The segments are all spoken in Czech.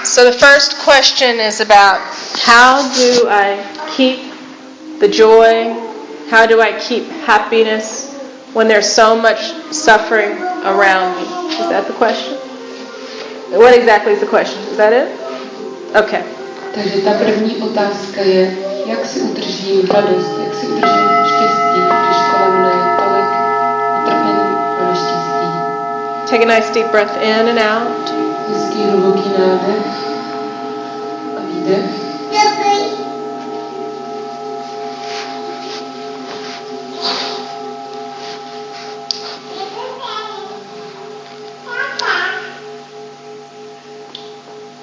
So the first question is about how do I keep the joy? How do I keep happiness when there's so much suffering around me? Is that the question? What exactly is the question? Is that it? Okay. Takže ta první otázka je, jak si udržím radost, jak si udržím štěstí, když kolem mne je tolik utrpení a neštěstí. Take a nice deep breath in and out. Hezký hluboký nádech a výdech.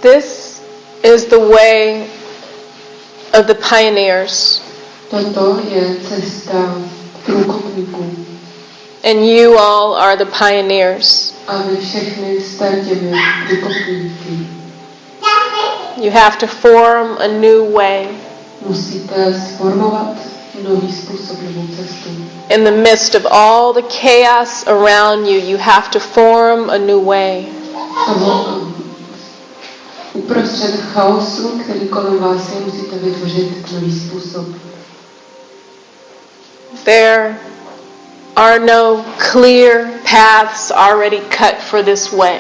This is the way of the pioneers. Toto je cesta průkopníků. And you all are the pioneers. A vy všechny jste těmi průkopníky. You have to form a new way. Musíte sformovat nový způsob, novou cestu. In the midst of all the chaos around you, you have to form a new way. Uprostřed chaosu, který kolem vás je, musíte vytvořit nový způsob. There are no clear paths already cut for this way.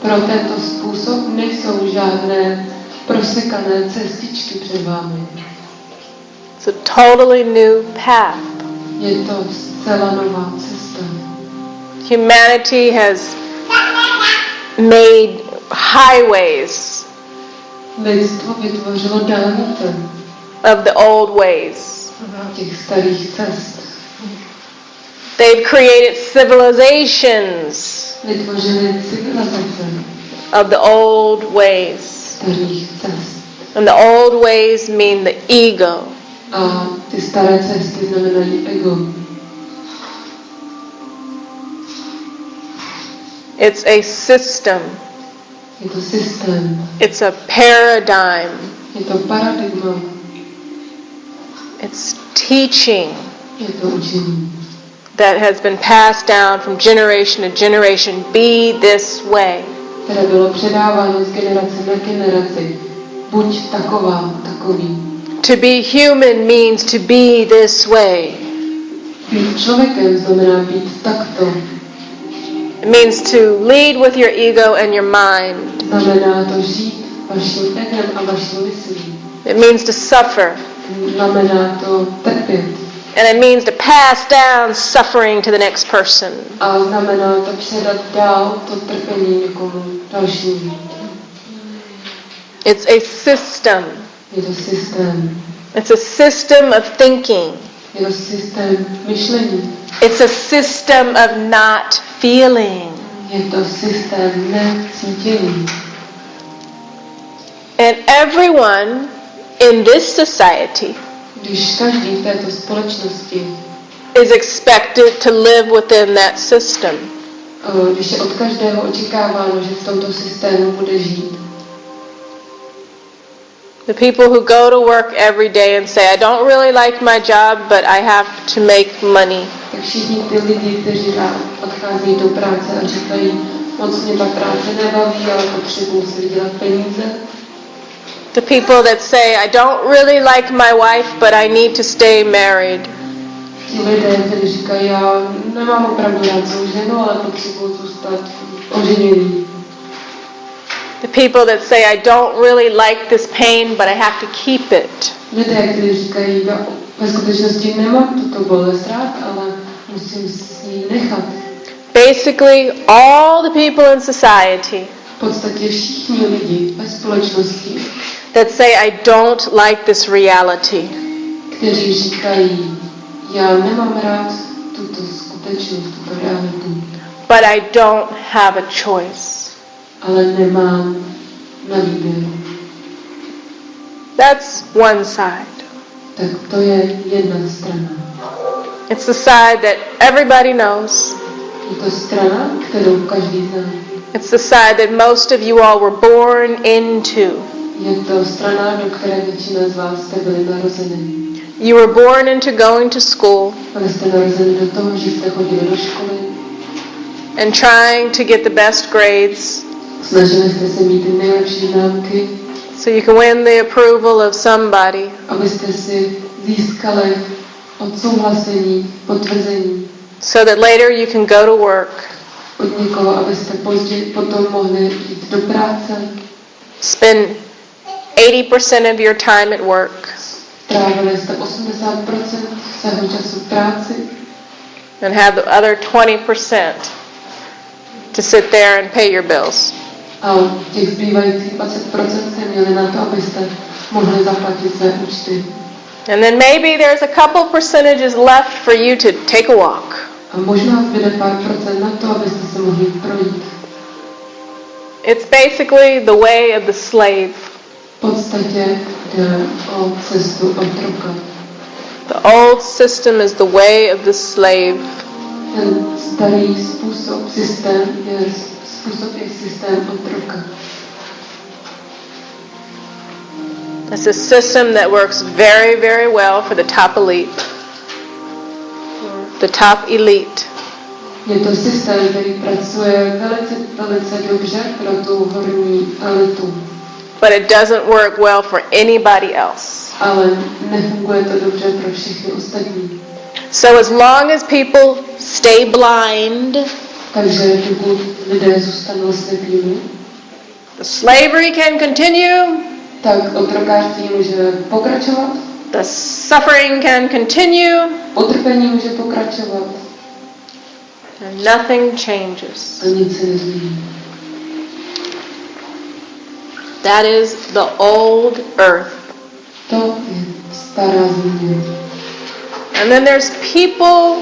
Pro tento způsob nejsou žádné prosekané cestičky před vámi. It's a totally new path. Je to zcela nová cesta. Humanity has made highways Lidstvo vytvořilo dálnice of the old ways. těch starých cest. They've created civilizations Vytvořili civilizace of the old ways. starých cest. And the old ways mean the ego. A ty staré cesty znamenají ego. It's a system. Je to systém. It's a paradigm. Je to paradigma. It's teaching Je to učení, that has been passed down from generation to generation. Be this way. které bylo předáváno z generace na generaci. Buď takový. To be human means to be this way. Být člověkem znamená být takto. It means to lead with your ego and your mind. Znamená to žít vaším egem a vaší myslí. It means to suffer. Znamená to trpět. And it means to pass down suffering to the next person. A znamená to předat dál to trpení někomu dalšímu. It's a system. Je to systém. It's a system of thinking. Je to systém myšlení. It's a system of not feeling. Je to systém necítění. And everyone in this society Když každý v této společnosti is expected to live within that system. Když je od každého očekáváno, že v tomto systému bude žít. The people who go to work every day and say, I don't really like my job, but I have to make money. Tak všichni ty lidi, kteří odchází do práce a říkají, moc mě ta práce nebaví, ale potřebuji si vydělat peníze. The people that say, I don't really like my wife, but I need to stay married. Ti lidé, kteří říkají, já nemám opravdu rád svou ženu, ale potřebuji zůstat oženěný. The people that say, I don't really like this pain, but I have to keep it. Lidé, kteří říkají, já ve skutečnosti nemám tuto bolest rád, ale musím si ji nechat. Basically, all the people in society V podstatě všichni lidi ve společnosti, that say, I don't like this reality. Kteří říkají, já nemám rád tuto skutečnost, tuto realitu. But I don't have a choice. Ale nemám na výběr. That's one side. Tak to je jedna strana. It's the side that everybody knows. Je to strana, kterou každý zná. It's the side that most of you all were born into. Je to strana, do které většina z vás jste byli narozeni. You were born into going to school Byli jste narozeni do toho, že jste chodili do školy. and trying to get the best grades. Snažili jste se mít ty nejlepší známky, so you can win the approval of somebody. abyste si získali odsouhlasení, potvrzení So that later you can go to work, od někoho, abyste později potom mohli jít do práce, spend 80% of your time at work, trávili jste 80% svého času v práci and have the other 20% to sit there and pay your bills. a těch zbývajících 20% jste měli na to, abyste mohli zaplatit své účty. And then maybe there's a couple percentages left for you to take a walk. A možná zbyde pár procent na to, abyste se mohli projít. It's basically the way of the slave. V podstatě jde o cestu otroka. The old system is the way of the slave. Ten starý systém je systém otroka. It's a system that works very, very well for the top elite. The top elite. Je to systém, který pracuje velice dobře pro tu horní elitu. But it doesn't work well for anybody else. Ale nefunguje to dobře pro všechny ostatní. So as long as people stay blind, Takže pokud lidé zůstanou slepými, the slavery can continue, tak otrokářství může pokračovat, the suffering can continue, utrpení může pokračovat and nothing changes. a nic se nezmění. That is the old earth. To je stará země. And then there's people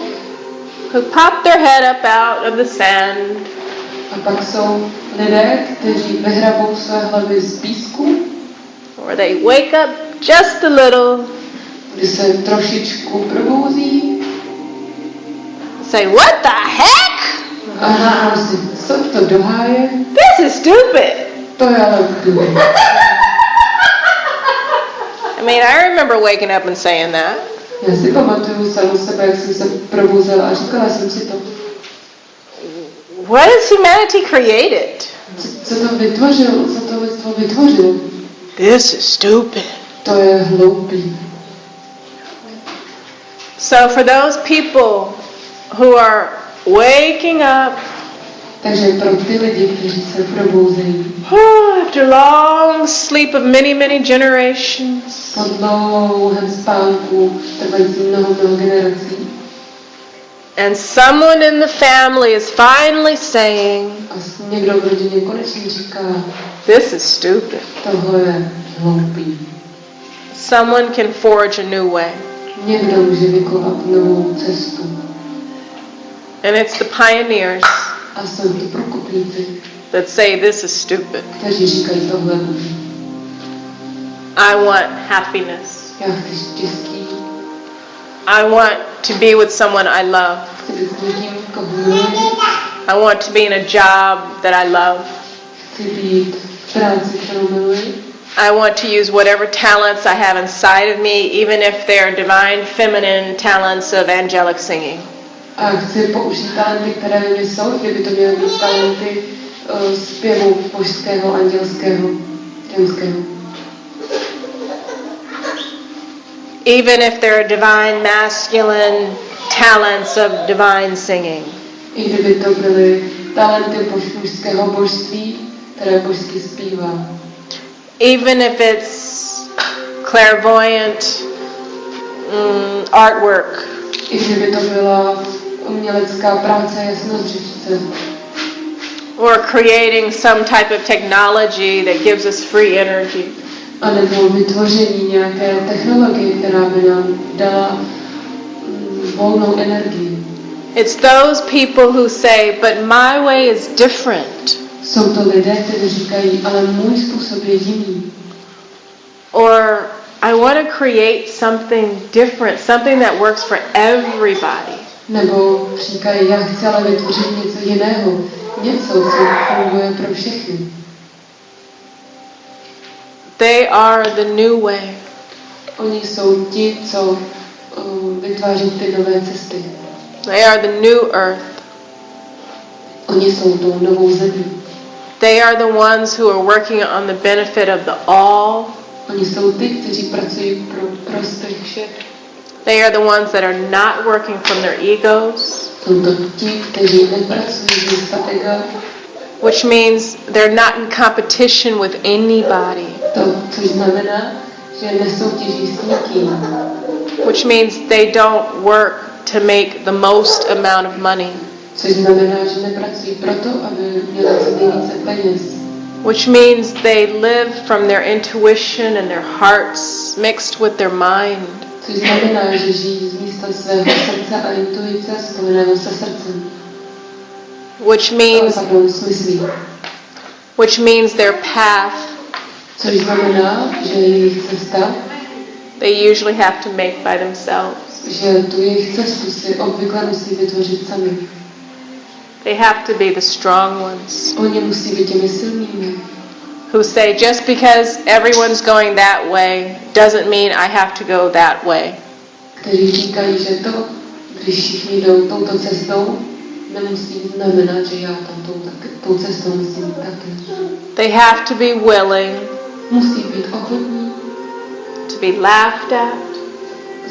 who pop their head up out of the sand, A pak jsou lidé, kteří vyhrabou své hlavy z písku, or they wake up just a little, kdy se trošičku probouzí say, what the heck? a říkají si, co to doháje, This is stupid. to je ale blbý. I mean, I remember waking up and saying that. Já si pamatuju samou sebe, jak jsem se probouzela a říkala jsem si to, What has humanity created? co to vytvořil, co to lidstvo vytvořil. This is stupid. To je hloupý. So for those people who are waking up Takže pro ty lidi, kteří se probouzejí after long sleep of many, many generations, po dlouhém spánku, trvající mnoho generací, and someone in the family is finally saying, a někdo v rodině konečně říká, this is stupid. tohle je hloupý. Someone can forge a new way. Někdo může vykovat novou cestu. And it's the pioneers A jsou to průkopníci, that say this is stupid. kteří říkají, tohle je blbý. I want happiness. Já chci štěstí, I want to be with someone I love. chci být s někým, koho miluji, I want to be in a job that I love. chci být v práci, kterou miluji. I want to use whatever talents I have inside of me, even if they're divine feminine talents of angelic singing. A chci použít talenty, které ve mně jsou, kdyby to měly být talenty zpěvu božského, andělského, ženského. Even if they're divine masculine talents of divine singing. I kdyby to byly talenty mužského božství, které božsky zpívá. Even if it's clairvoyant artwork. I kdyby to byla umělecká práce jasnozřičce. Or creating some type of technology that gives us free energy. A nebo vytvoření nějaké technologie, která by nám dala volnou energii. It's those people who say, but my way is different. Jsou to lidé, kteří říkají, ale můj způsob je jiný. Or I want to create something different, something that works for everybody. Nebo říkají, já chci ale vytvořit něco jiného, něco, co funguje pro všechny. They are the new way. Oni jsou ti, co vytváří ty nové cesty. They are the new earth. Oni jsou tou novou zemí. They are the ones who are working on the benefit of the all. Oni jsou ty, kteří pracují pro prospěch všech. They are the ones that are not working from their egos. Jsou to ti, kteří nepracují z místa ega. Which means they're not in competition with anybody. Což znamená, že nesoutěží s nikým. Which means they don't work to make the most amount of money. Což znamená, že nepracují proto, aby měli co nejvíce peněz. Which means they live from their intuition and their hearts mixed with their mind. Což znamená, že žijí z místa svého srdce a intuice spojeného se srdcem. Which means their path. Což znamená, že jejich cesta. They usually have to make by themselves. Že tu jejich cestu si obvykle musí vytvořit sami. They have to be the strong ones. Oni musí být těmi silnými. Who say just because everyone's going that way doesn't mean I have to go that way. Kteří říkají, že to, když všichni jdou touto cestou, nemusí znamenat, že já tam tou cestou musím jít taky. They have to be willing. Musí být ochotní. To be laughed at.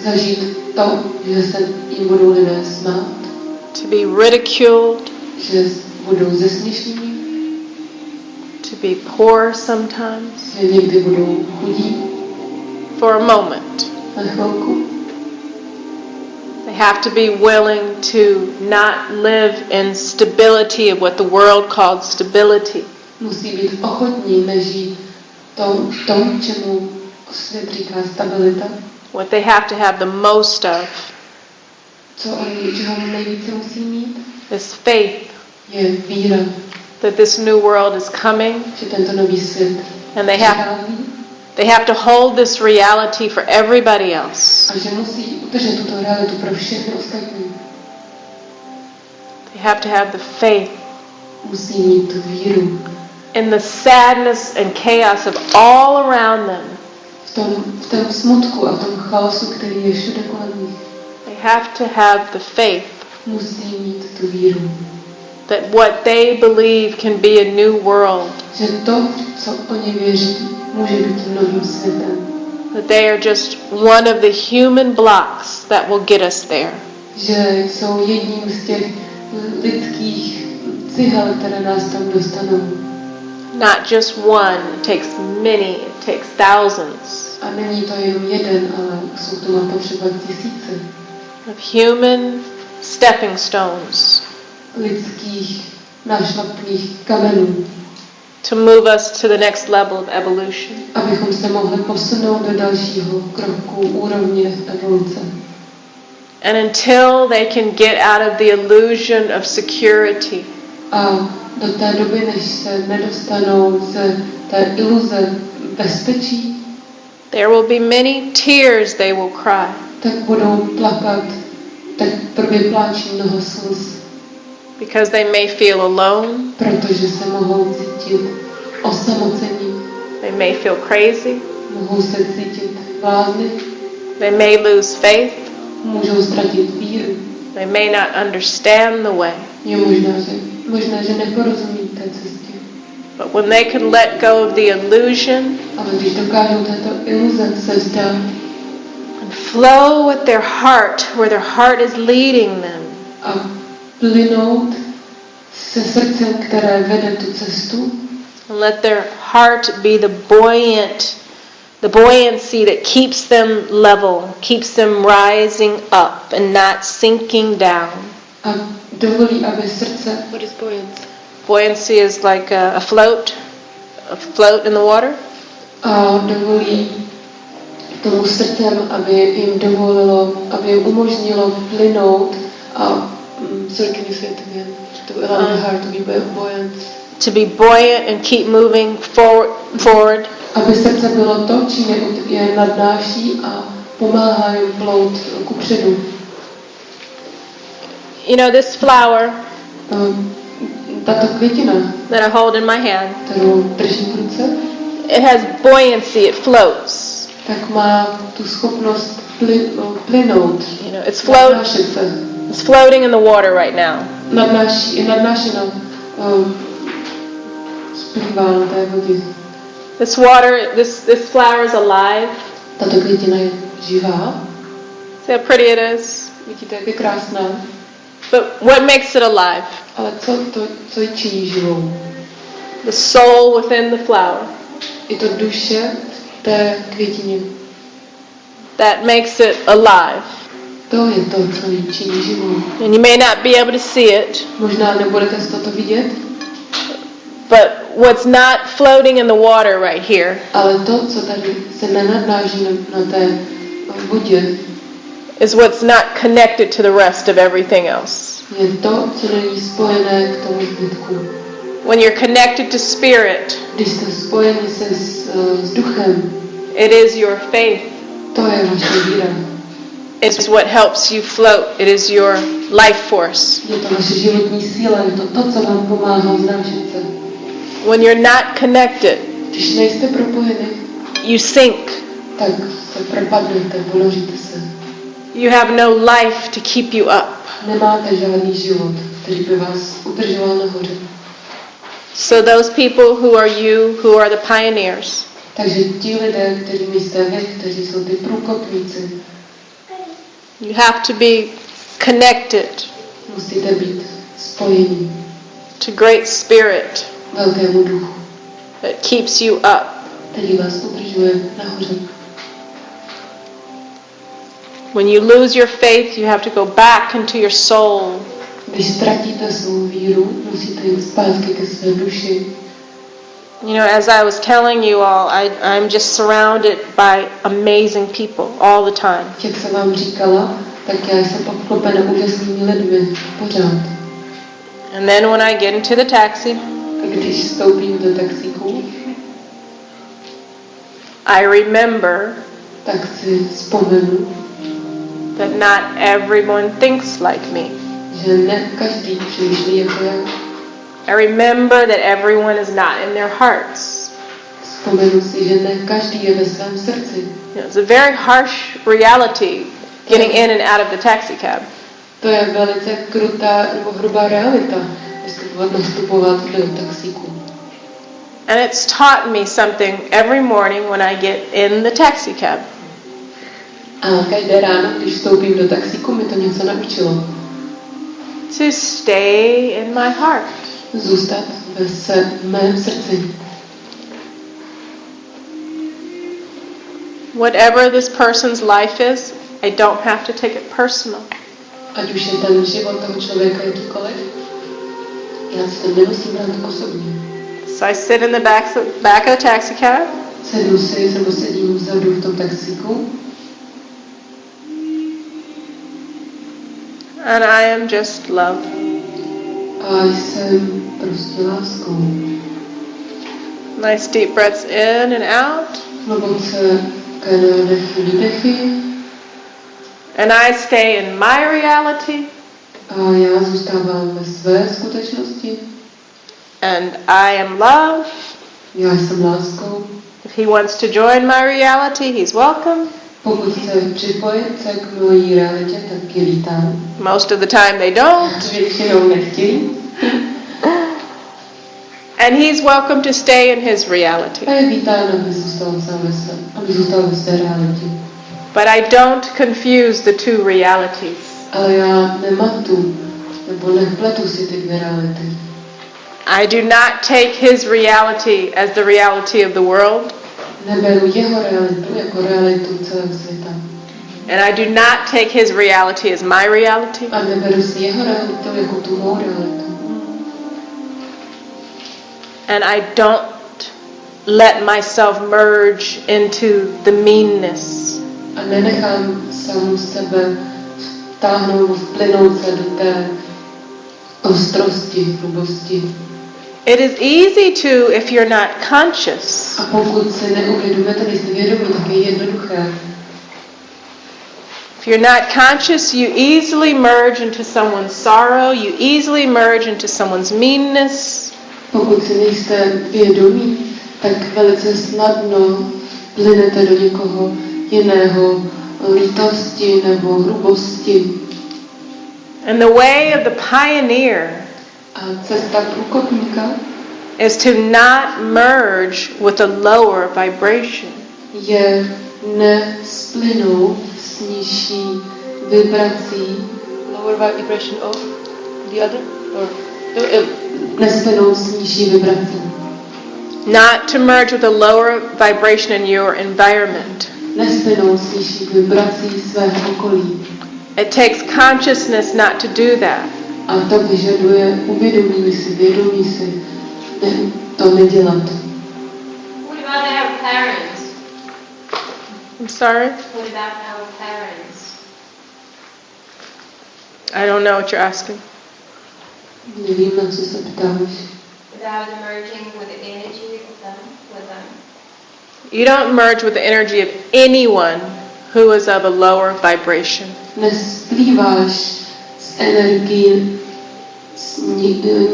Zažít to, že se jim budou lidé smát. To be ridiculed. Že budou zesměšněni. To be poor sometimes. Že někdy budou chudí. For a moment. Na chvilku. They have to be willing to not live in stability of what the world called stability. Musí být ochotní nežít tom, čemu svět říká stabilita. What they have to have the most of. Čeho nejvíce musí mít? Is faith. Je víra. That this new world is coming. Že tento nový svět and they have to hold this reality for everybody else. A že musí udržet tuto realitu pro všechny ostatní. They have to have the faith. Musí mít tu víru. In the sadness and chaos of all around them. V tom smutku a v tom chaosu, který je všude kolem nich. They have to have the faith. Musí mít tu víru. That what they believe can be a new world. Že to, co oni věří, může být novým světem. That they are just one of the human blocks that will get us there. Že jsou jedním z těch lidských cihel, které nás tam dostanou. Not just one, it takes many, it takes thousands. A není to jenom jeden, ale jsou k tomu potřeba tisíce. Of human stepping stones. Lidských nášlapných kamenů. To move us to the next level of evolution. Abychom se mohli posunout do dalšího kroku úrovně evoluce. And until they can get out of the illusion of security. A do té doby, než se nedostanou z té iluze bezpečí, there will be many tears they will cry. Tak budou plakat, tak vypláčí mnoho slz. Because they may feel alone. Protože se mohou cítit osamocení. They may feel crazy. Mohou se cítit blázni. They may lose faith. Můžou ztratit víru. They may not understand the way. Je možná, že neporozumí té cestě. But when they can let go of the illusion, ale když dokážou této iluze se vzdát, and flow with their heart, where their heart is leading them, a plynout se srdcem, které vede tu cestu, and let their heart be the buoyancy that keeps them level, keeps them rising up and not sinking down. A dovolí, aby srdce, what is buoyancy? Buoyancy is like a float in the water. A dovolí tomu srdcem, aby jim umožnilo plynout a sorry, can you say it again? To allow the heart to be buoyant. To be buoyant and keep moving forward. Aby srdce bylo to, čím je nadnáší a pomáhá jim plout kupředu. You know, this flower tato květina, that I hold in my hand, kterou držím v ruce, it has buoyancy, it floats. Tak má tu schopnost plynout. You know, it's floating in the water right now. Je nadnášena splývá na té vodě. This water, this flower is alive. Tato květina je živá. See how pretty it is? Vidíte, jak je krásná. But what makes it alive? Ale co ji činí živou? The soul within the flower. Je to duše v té květině. That makes it alive. To je to, co ji činí živou. And you may not be able to see it. Možná nebudete z toho vidět. But what's not floating in the water right here Ale to, co tady se nenadnáží na té vodě, is what's not connected to the rest of everything else. je to, co není spojené k tomu zbytku. When you're connected to spirit, Když jste spojeni se s duchem, it is your faith. to je vaše víra. It's what helps you float. It is your life force. Je to vaše životní síla, je to to, co vám pomáhá vznášet se. When you're not connected, Když nejste propojeni, you sink. tak se propadnete, ponoříte se. You have no life to keep you up. Nemáte žádný život, který by vás udržoval nahoře. So those people who are you, who are the pioneers, Takže ti lidé, kterými jste vy, kteří jsou ty průkopníci, you have to be connected musíte být spojení to great spirit velkému duchu, that keeps you up. který vás udržuje nahoře. When you lose your faith, you have to go back into your soul. Když ztratíte svou víru, musíte jít zpátky ke své duši. You know, as I was telling you all, I'm just surrounded by amazing people all the time. Jak jsem vám říkala, tak já jsem obklopena úžasnými lidmi pořád. And then when I get into the taxi, A když vstoupím do taxíku, I remember tak si vzpomenu, that not everyone thinks like me. že ne každý přemýšlí jako já. I remember that everyone is not in their hearts. Vzpomenu si, že ne každý je ve svém srdci. You know, it's a very harsh reality getting in and out of the taxi cab. To je velice krutá nebo hrubá realita, nastupovat do taxíku. And it's taught me something every morning when I get in the taxi cab. A každé ráno, když vstoupím do taxíku, mi to něco naučilo. To stay in my heart. Zůstat v mém srdci. Whatever this person's life is, I don't have to take it personal. Ať už je ten život toho člověka jakýkoliv, já si to nemusím brát osobně. So I sit in the back of the taxi cab. Sednu si, nebo sedím vzadu v tom taxíku. And I am just love. A jsem prostě láskou. Nice deep breaths in and out. Hluboce nádechy, výdechy. And I stay in my reality. A já zůstávám ve své skutečnosti. And I am love. Já jsem láskou. If he wants to join my reality, he's welcome. Pokud chce připojit se k mojí realitě, tak je vítám. Most of the time they don't. Většinou nechtějí. And he's welcome to stay in his reality. A je vítán, aby zůstal ve své realitě. But I don't confuse the two realities. Ale já nematu, nebo nepletu si ty dvě reality. I do not take his reality as the reality of the world. Neberu jeho realitu jako realitu celého světa. And I do not take his reality as my reality. A neberu si jeho realitu jako tu mou realitu. And I don't let myself merge into the meanness. A nenechám samu sebe vtáhnout, vplynout se do té ostrosti, hrubosti. It is easy to if you're not conscious. A pokud si neuvědomíte, nejste vědomí, tak je jednoduché. If you're not conscious, you easily merge into someone's sorrow, you easily merge into someone's meanness. Pokud si nejste vědomí, tak velice snadno plynete do někoho jiného lítosti nebo hrubosti. And the way of the pioneer A cesta průkopníka is to not merge with a lower vibration. Je nesplynout s nižší vibrací. Lower vibration of the other? Or, nesplynout s nižší vibrací. Not to merge with a lower vibration in your environment. Nesplynout s nižší vibrací svého okolí. It takes consciousness not to do that. A to vyžaduje vědomí si to nedělat. What about our parents? I'm sorry? What about our parents? I don't know what you're asking. Nevím, na co se ptáš. Without merging with the energy of them, with them. You don't merge with the energy of anyone who is of a lower vibration. Nesplýváš s energií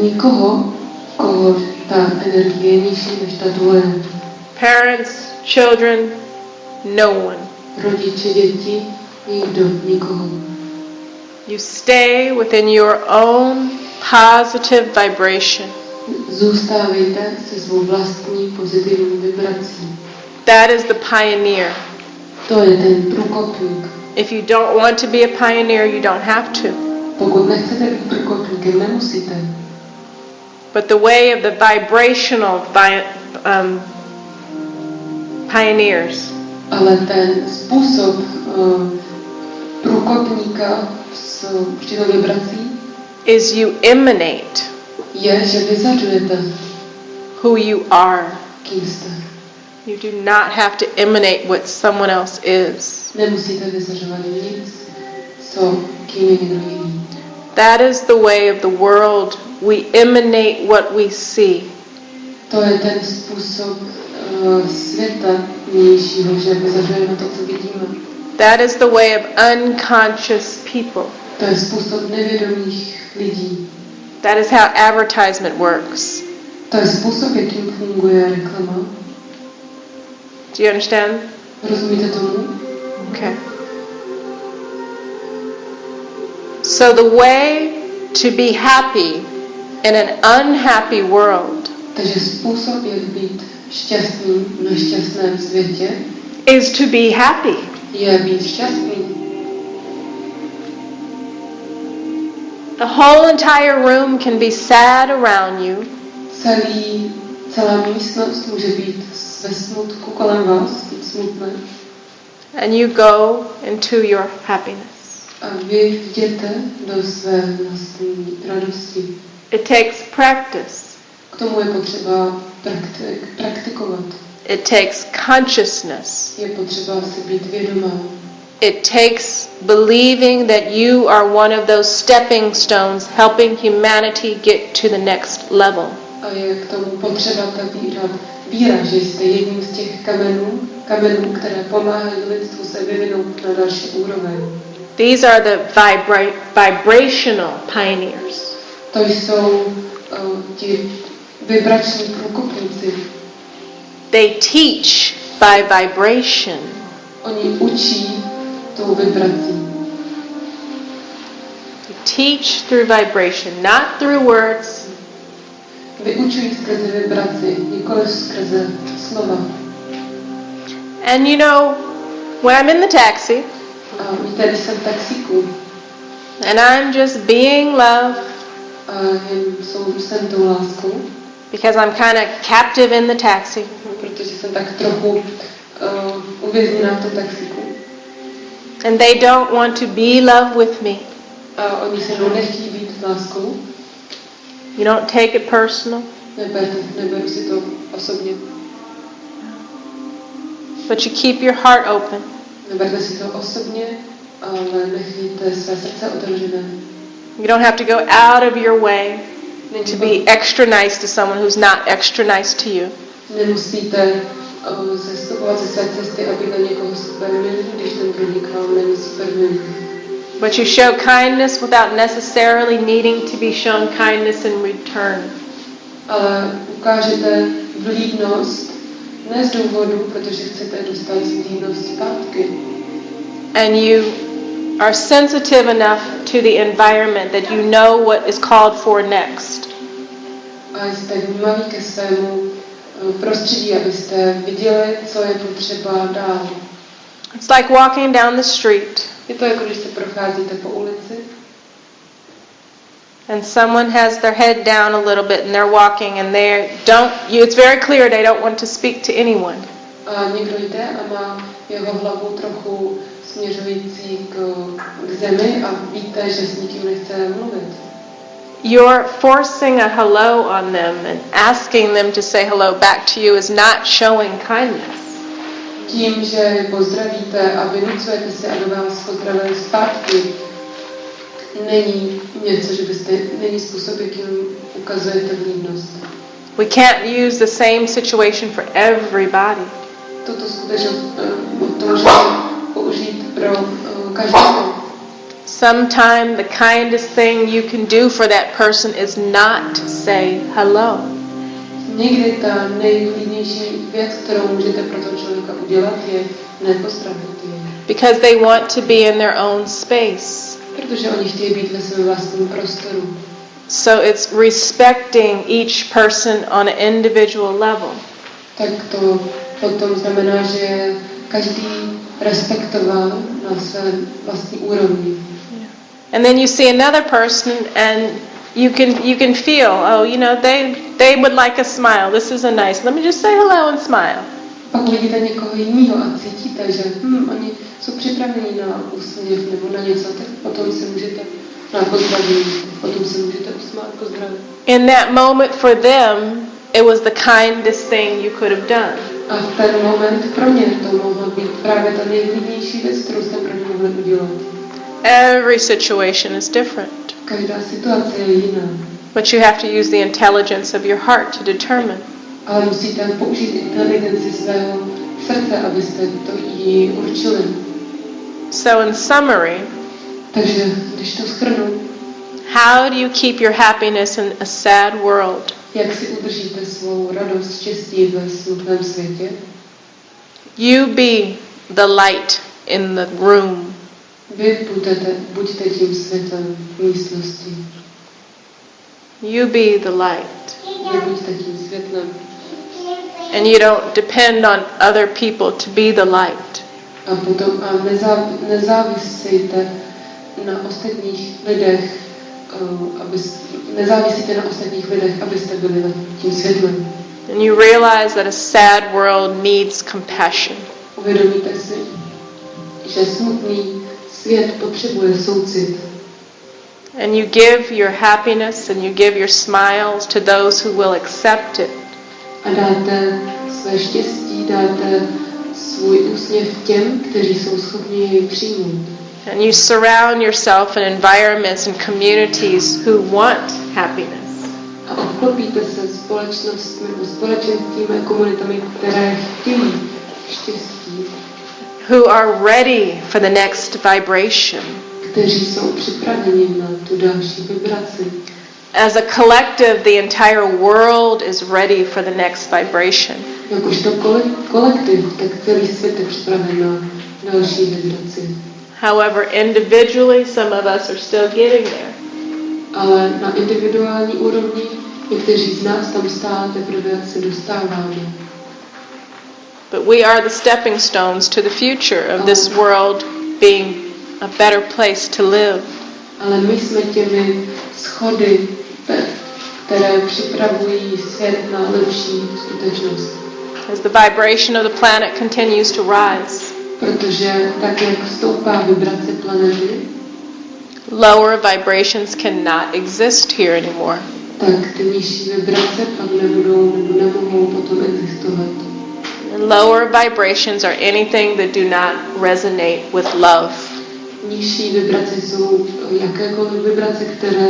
nikoho, koho ta energie je nižší než ta tvoje. Parents, children, no one. Rodiče, děti, nikdo, nikoho. You stay within your own positive vibration. Zůstávejte se svou vlastní pozitivní vibrací. That is the pioneer. To je ten průkopník. If you don't want to be a pioneer, you don't have to. Pokud nechcete být průkopníkem, nemusíte. But the way of the vibrational pioneers Ale ten způsob průkopníka s určitou vibrací is you emanate je, že vyzařujete, who you are. kým jste. You do not have to emanate what someone else is. Nemusíte vyzařovat nic, kým je někdo jiný. That is the way of the world. We emanate what we see. To je ten způsob světa vnějšího, že vyzařujeme to, co vidíme. That is the way of unconscious people. To je způsob nevědomých lidí. That is how advertisement works. To je způsob, jakým funguje reklama. Do you understand? Rozumíte tomu? Okay. So the way to be happy in an unhappy world Takže způsob, jak být šťastný v nešťastném světě, is to be happy. je být šťastný. The whole entire room can be sad around you. Celá místnost může být ve smutku kolem vás, smutné. And you go into your happiness. A vy jděte do své vlastní radosti. It takes practice. K tomu je potřeba praktikovat. It takes consciousness. Je potřeba si být vědomá. It takes believing that you are one of those stepping stones helping humanity get to the next level. A je k tomu potřeba ta víra, že jste jedním z těch kamenů, které pomáhají lidstvu se vyvinout na další úroveň. These are the vibrational pioneers. To jsou ti vibrační průkopníci. They teach by vibration. Oni učí tou vibrací. They teach through vibration, not through words. Vyučují skrze vibraci, nikoli skrze slova. And you know, when I'm in the taxi, A víte, když jsem v taxíku and I'm just being love, a jsem tou láskou, because I'm kind of captive in the taxi. protože jsem tak trochu uvězněná v tom taxíku. And they don't want to be love with me. A oni se mnou nechtějí být láskou. You don't take it personal. Neberu si to osobně. But you keep your heart open. Neberte si to osobně, ale nechejte své srdce otevřené. You don't have to go out of your way to be extra nice to someone who's not extra nice to you. Nemusíte zestupovat ze své cesty, aby na někoho super milý, když ten druhý k vám není super milý. But you show kindness without necessarily needing to be shown kindness in return. Ale ukážete vlídnost ne z důvodu, protože chcete dostat vlídnost zpátky. And you are sensitive enough to the environment that you know what is called for next. A a jste vnímaví ke svému prostředí, abyste viděli, co je potřeba dál. It's like walking down the street Je to jako když se procházíte po ulici and someone has their head down a little bit and they're walking and it's very clear they don't want to speak to anyone. a někdo jde a má jeho hlavu trochu směřující k zemi a víte, že s nikým nechce mluvit. You're forcing a hello on them and asking them to say hello back to you is not showing kindness. Tím, že pozdravíte a vynucujete si, aby vás pozdravili zpátky, není něco, že není způsob, jakým ukazujete vlídnost. We can't use the same situation for everybody. Toto skutečnost to můžeme použít pro každého. Sometimes the kindest thing you can do for that person is not say hello. Někdy ta nejvlídnější věc, kterou můžete pro toho člověka udělat, je nepozdravit jej. Because they want to be in their own space. Protože oni chtějí být ve svém vlastním prostoru. So it's respecting each person on an individual level. Tak to potom znamená, že je každý respektován na své vlastní úrovni. And then you see another person and you can feel, oh, they would like a smile. This is a nice. Let me just say hello and smile. Pak vidíte někoho jiného a cítíte, že oni jsou připraveni na úsměv nebo na něco, tak potom se můžete usmát, pozdravit. In that moment for them, it was the kindest thing you could have done. A v ten moment pro mě to mohla být právě ta nejvlídnější věc, kterou jste pro ně mohli udělat. Every situation is different. Každá situace je jiná. But you have to use the intelligence of your heart to determine. Ale musíte použít inteligenci svého srdce, abyste to jí určili. So in summary, takže když to shrnu, how do you keep your happiness in a sad world? Jak si udržíte svou radost, štěstí ve smutném světě? You be the light in the room. Vy buďte tím světlem v místnosti. You be the light. Vy buďte tím světlem. And you don't depend on other people to be the light. A potom nezávisíte na ostatních lidech, abyste byli tím světlem. And you realize that a sad world needs compassion. Uvědomíte si, že smutný svět potřebuje soucit. And you give your happiness and you give your smiles to those who will accept it. A dáte své štěstí, dáte svůj úsměv těm, kteří jsou schopni jej přijmout. And you surround yourself in environments and communities who want happiness. A obklopíte se společenstvím a komunitami, které chtějí štěstí. Who are ready for the next vibration. Kteří jsou připraveni na tu další vibraci. As a collective, the entire world is ready for the next vibration. Jakožto kolektiv, tak celý svět je připraven na další vibraci. However, individually, some of us are still getting there. Ale na individuální úrovni někteří z nás tam stále teprve se dostáváme. But we are the stepping stones to the future of this world being a better place to live. Ale my jsme těmi schody, které připravují svět na lepší skutečnost. As the vibration of the planet continues to rise, protože tak, jak stoupá vibrace planety, lower vibrations cannot exist here anymore. Tak ty nižší vibrace pak nemohou potom existovat. And lower vibrations are anything that do not resonate with love. Nižší vibrace jsou jakékoliv vibrace, které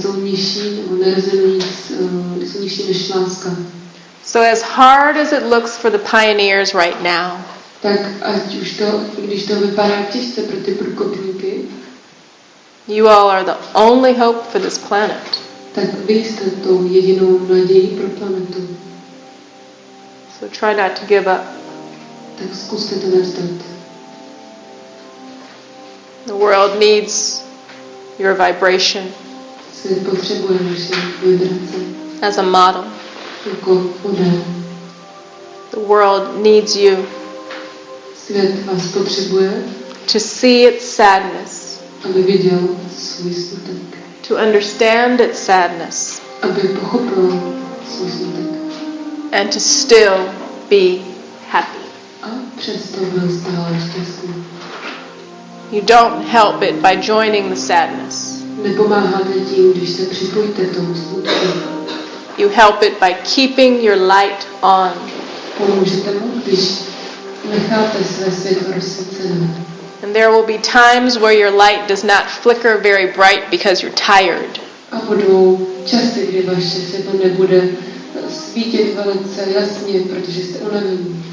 jsou nižší nebo nerezonují, jsou nižší než láska. So as hard as it looks for the pioneers right now, tak když to vypadá těžce pro ty průkopníky, you all are the only hope for this planet. Tak vy jste tou jedinou nadějí pro planetu. So try not to give up. Tak zkuste to nevzdat. The world needs your vibration. Svět potřebuje naše vibrace. as a model. jako model. The world needs you Svět vás potřebuje, to see its sadness, aby viděl svůj smutek, to understand its sadness, aby pochopil svůj smutek and to still be happy. a přesto byl stále šťastný. You don't help it by joining the sadness. Nepomáháte tím, když se připojíte k tomu smutku. You help it by keeping your light on. Pomůžete mu, když necháte své světlo rozsvícené. And there will be times where your light does not flicker very bright because you're tired. A budou časy, kdy vaše světlo nebude svítit velice jasně, protože jste unavení.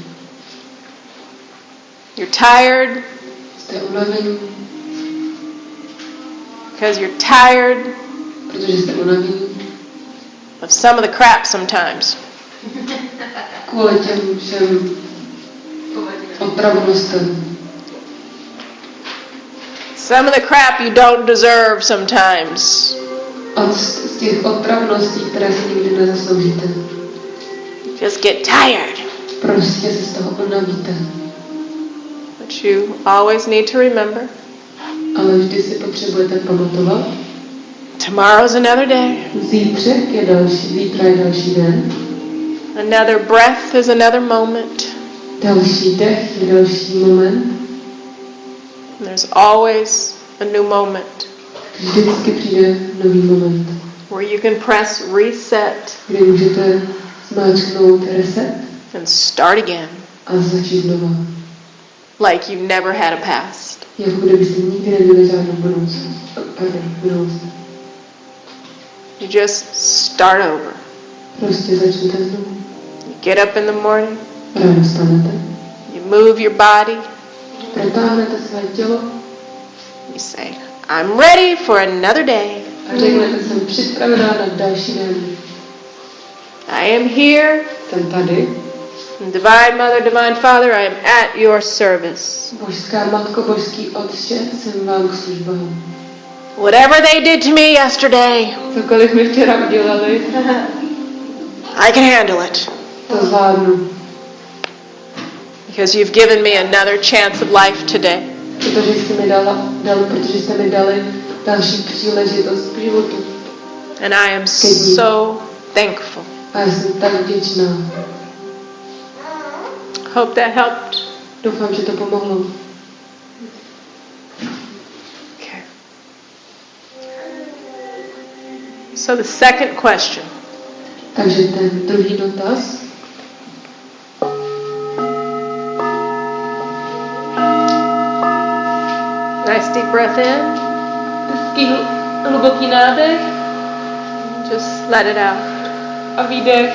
You're tired Jste unavení, because you're tired protože jste unavení of some of the crap sometimes. kvůli těm všem otravnostem. Some of the crap you don't deserve sometimes. A z těch otravností, které si nikdy nezasloužíte. Just get tired. Prostě se z toho unavíte. But you always need to remember, Ale vždy si potřebujete pamatovat. tomorrow's another day. Zítra je další den. Another breath is another moment. Další dech je další moment. There's always a new moment Vždycky přijde nový moment, where you can press reset kdy můžete zmáčknout reset and start again, a začít znova. like you never had a past. Jako kdybyste nikdy neměli žádnou minulost. You just start over. Prostě začnete znovu. You get up in the morning, Ráno stanete, you move your body, protáhnete své tělo you say, I'm ready for another day. a řeknete, jsem připravená na další den. I am here. Jsem tady. Divine Mother, Divine Father, I am at your service. Božská Matko, Božský Otče, jsem vám k službám. Whatever they did to me yesterday, Cokoliv mi včera udělali, I can handle it. to zvládnu. Because you've given me another chance of life today. Protože jste mi dali další příležitost k životu. And I am so thankful. A já jsem tak vděčná. Hope that helped. Doufám, že to pomohlo. Okay. So the second question. Takže ten druhý dotaz. Nice deep breath in. Hezký hluboký nádech Just let it out. a výdech.